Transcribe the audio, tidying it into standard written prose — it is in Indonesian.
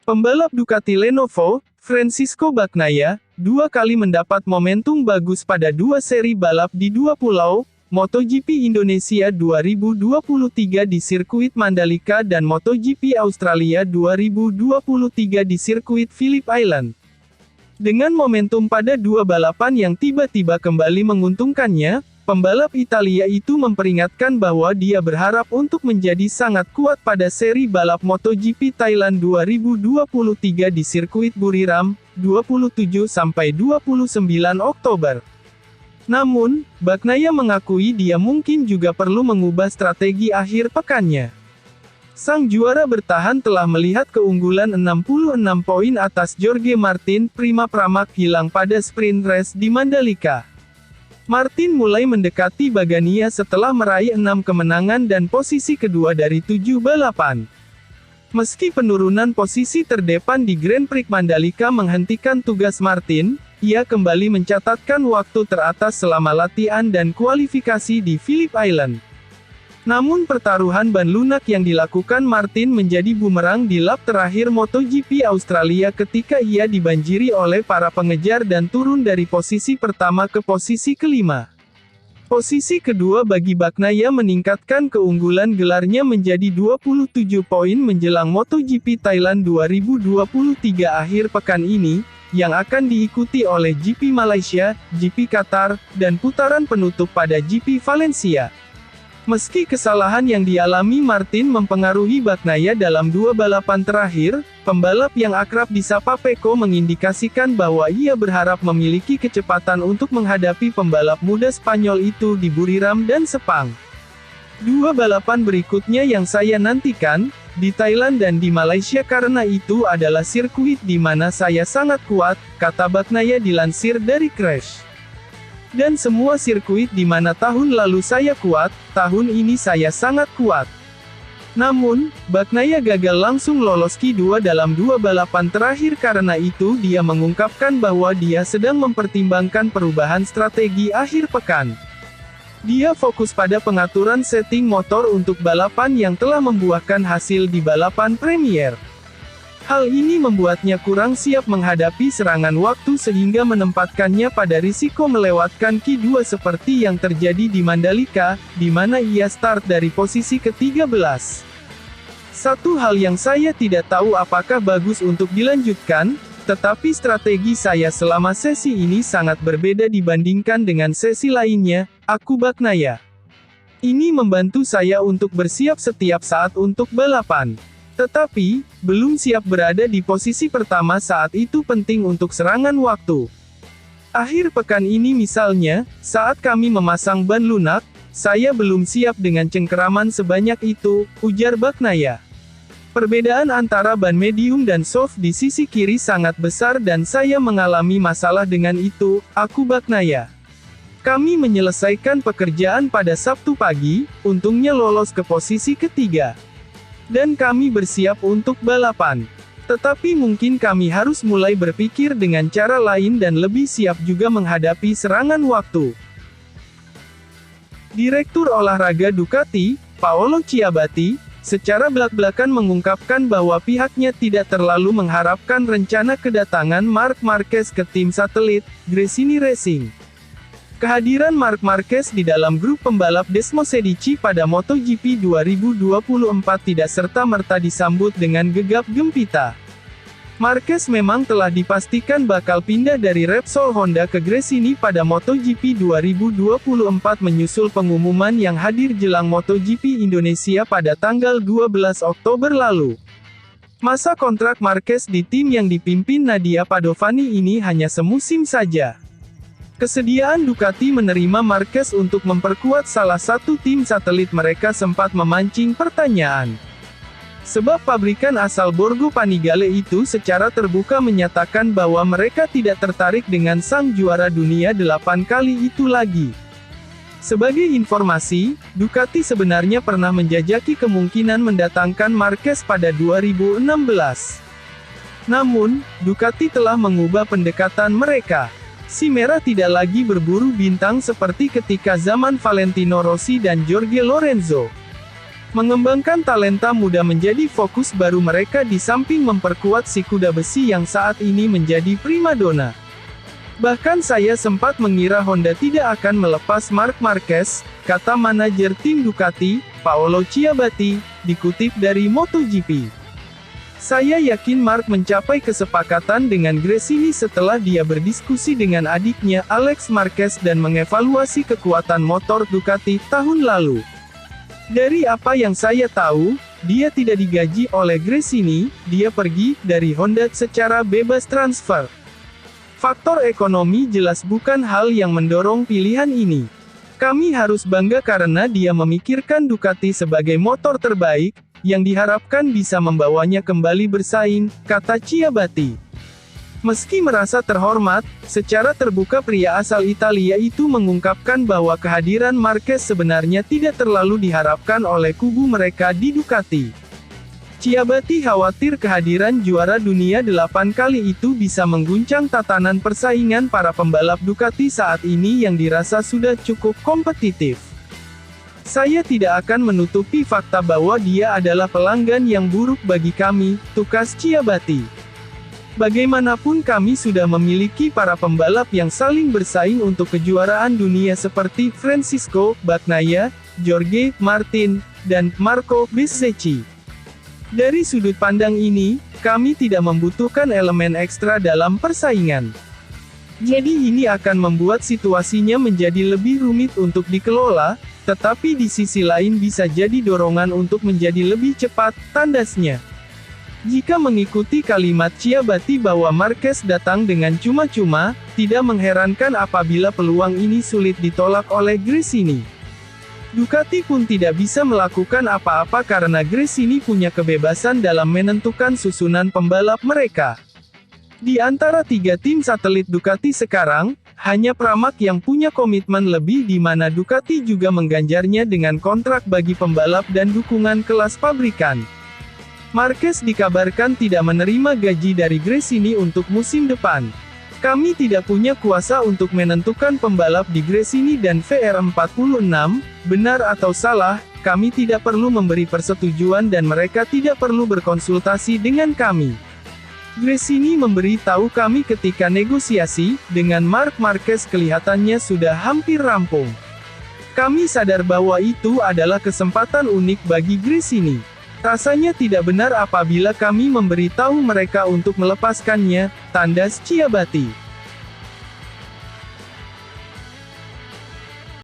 Pembalap Ducati Lenovo, Francisco Bagnaia, dua kali mendapat momentum bagus pada dua seri balap di dua pulau, MotoGP Indonesia 2023 di sirkuit Mandalika dan MotoGP Australia 2023 di sirkuit Phillip Island. Dengan momentum pada dua balapan yang tiba-tiba kembali menguntungkannya, pembalap Italia itu memperingatkan bahwa dia berharap untuk menjadi sangat kuat pada seri balap MotoGP Thailand 2023 di sirkuit Buriram, 27-29 Oktober. Namun, Bagnaia mengakui dia mungkin juga perlu mengubah strategi akhir pekannya. Sang juara bertahan telah melihat keunggulan 66 poin atas Jorge Martin, Prima Pramac hilang pada sprint race di Mandalika. Martin mulai mendekati Bagnaia setelah meraih 6 kemenangan dan posisi kedua dari 7 balapan. Meski penurunan posisi terdepan di Grand Prix Mandalika menghentikan tugas Martin, ia kembali mencatatkan waktu teratas selama latihan dan kualifikasi di Phillip Island. Namun pertaruhan ban lunak yang dilakukan Martin menjadi bumerang di lap terakhir MotoGP Australia ketika ia dibanjiri oleh para pengejar dan turun dari posisi pertama ke posisi kelima. Posisi kedua bagi Bagnaia meningkatkan keunggulan gelarnya menjadi 27 poin menjelang MotoGP Thailand 2023 akhir pekan ini, yang akan diikuti oleh GP Malaysia, GP Qatar, dan putaran penutup pada GP Valencia. Meski kesalahan yang dialami Martin mempengaruhi Bagnaia dalam dua balapan terakhir, pembalap yang akrab disapa Pecco mengindikasikan bahwa ia berharap memiliki kecepatan untuk menghadapi pembalap muda Spanyol itu di Buriram dan Sepang. Dua balapan berikutnya yang saya nantikan, di Thailand dan di Malaysia karena itu adalah sirkuit di mana saya sangat kuat, kata Bagnaia dilansir dari Crash. Dan semua sirkuit di mana tahun lalu saya kuat, tahun ini saya sangat kuat. Namun, Bagnaia gagal langsung lolos Q2 dalam dua balapan terakhir karena itu dia mengungkapkan bahwa dia sedang mempertimbangkan perubahan strategi akhir pekan. Dia fokus pada pengaturan setting motor untuk balapan yang telah membuahkan hasil di balapan Premier. Hal ini membuatnya kurang siap menghadapi serangan waktu sehingga menempatkannya pada risiko melewatkan Q2 seperti yang terjadi di Mandalika, di mana ia start dari posisi ke-13. Satu hal yang saya tidak tahu apakah bagus untuk dilanjutkan, tetapi strategi saya selama sesi ini sangat berbeda dibandingkan dengan sesi lainnya, aku Bagnaia. Ini membantu saya untuk bersiap setiap saat untuk balapan. Tetapi, belum siap berada di posisi pertama saat itu penting untuk serangan waktu. Akhir pekan ini misalnya, saat kami memasang ban lunak, saya belum siap dengan cengkeraman sebanyak itu, ujar Bagnaia. Perbedaan antara ban medium dan soft di sisi kiri sangat besar dan saya mengalami masalah dengan itu, aku Bagnaia. Kami menyelesaikan pekerjaan pada Sabtu pagi, untungnya lolos ke posisi ketiga. Dan kami bersiap untuk balapan. Tetapi mungkin kami harus mulai berpikir dengan cara lain dan lebih siap juga menghadapi serangan waktu. Direktur olahraga Ducati, Paolo Chiabatti, secara belak-belakan mengungkapkan bahwa pihaknya tidak terlalu mengharapkan rencana kedatangan Marc Marquez ke tim satelit, Gresini Racing. Kehadiran Marc Marquez di dalam grup pembalap Desmosedici pada MotoGP 2024 tidak serta-merta disambut dengan gegap gempita. Marquez memang telah dipastikan bakal pindah dari Repsol Honda ke Gresini pada MotoGP 2024 menyusul pengumuman yang hadir jelang MotoGP Indonesia pada tanggal 12 Oktober lalu. Masa kontrak Marquez di tim yang dipimpin Nadia Padovani ini hanya semusim saja. Kesediaan Ducati menerima Marquez untuk memperkuat salah satu tim satelit mereka sempat memancing pertanyaan. Sebab pabrikan asal Borgo Panigale itu secara terbuka menyatakan bahwa mereka tidak tertarik dengan sang juara dunia 8 kali itu lagi. Sebagai informasi, Ducati sebenarnya pernah menjajaki kemungkinan mendatangkan Marquez pada 2016. Namun, Ducati telah mengubah pendekatan mereka. Si merah tidak lagi berburu bintang seperti ketika zaman Valentino Rossi dan Jorge Lorenzo. Mengembangkan talenta muda menjadi fokus baru mereka di samping memperkuat si kuda besi yang saat ini menjadi primadona. Bahkan saya sempat mengira Honda tidak akan melepas Marc Marquez, kata manajer tim Ducati, Paolo Ciabatti, dikutip dari MotoGP. Saya yakin Marc mencapai kesepakatan dengan Gresini setelah dia berdiskusi dengan adiknya Alex Marquez dan mengevaluasi kekuatan motor Ducati tahun lalu. Dari apa yang saya tahu, dia tidak digaji oleh Gresini, dia pergi dari Honda secara bebas transfer. Faktor ekonomi jelas bukan hal yang mendorong pilihan ini. Kami harus bangga karena dia memikirkan Ducati sebagai motor terbaik, yang diharapkan bisa membawanya kembali bersaing, kata Ciabatti. Meski merasa terhormat, secara terbuka pria asal Italia itu mengungkapkan bahwa kehadiran Marquez sebenarnya tidak terlalu diharapkan oleh kubu mereka di Ducati. Ciabatti khawatir kehadiran juara dunia 8 kali itu bisa mengguncang tatanan persaingan para pembalap Ducati saat ini yang dirasa sudah cukup kompetitif. Saya tidak akan menutupi fakta bahwa dia adalah pelanggan yang buruk bagi kami, tukas Ciabatti. Bagaimanapun kami sudah memiliki para pembalap yang saling bersaing untuk kejuaraan dunia seperti Francisco Bagnaia, Jorge Martin, dan Marco Bezzecchi. Dari sudut pandang ini, kami tidak membutuhkan elemen ekstra dalam persaingan. Jadi ini akan membuat situasinya menjadi lebih rumit untuk dikelola, tetapi di sisi lain bisa jadi dorongan untuk menjadi lebih cepat, tandasnya. Jika mengikuti kalimat Ciabatti bahwa Marquez datang dengan cuma-cuma, tidak mengherankan apabila peluang ini sulit ditolak oleh Gresini. Ducati pun tidak bisa melakukan apa-apa karena Gresini punya kebebasan dalam menentukan susunan pembalap mereka. Di antara 3 tim satelit Ducati sekarang, hanya Pramac yang punya komitmen lebih di mana Ducati juga mengganjarnya dengan kontrak bagi pembalap dan dukungan kelas pabrikan. Marquez dikabarkan tidak menerima gaji dari Gresini untuk musim depan. Kami tidak punya kuasa untuk menentukan pembalap di Gresini dan VR46, benar atau salah, kami tidak perlu memberi persetujuan dan mereka tidak perlu berkonsultasi dengan kami. Gresini memberi tahu kami ketika negosiasi dengan Marc Marquez kelihatannya sudah hampir rampung. Kami sadar bahwa itu adalah kesempatan unik bagi Gresini. Rasanya tidak benar apabila kami memberitahu mereka untuk melepaskannya, tandas Ciabatti.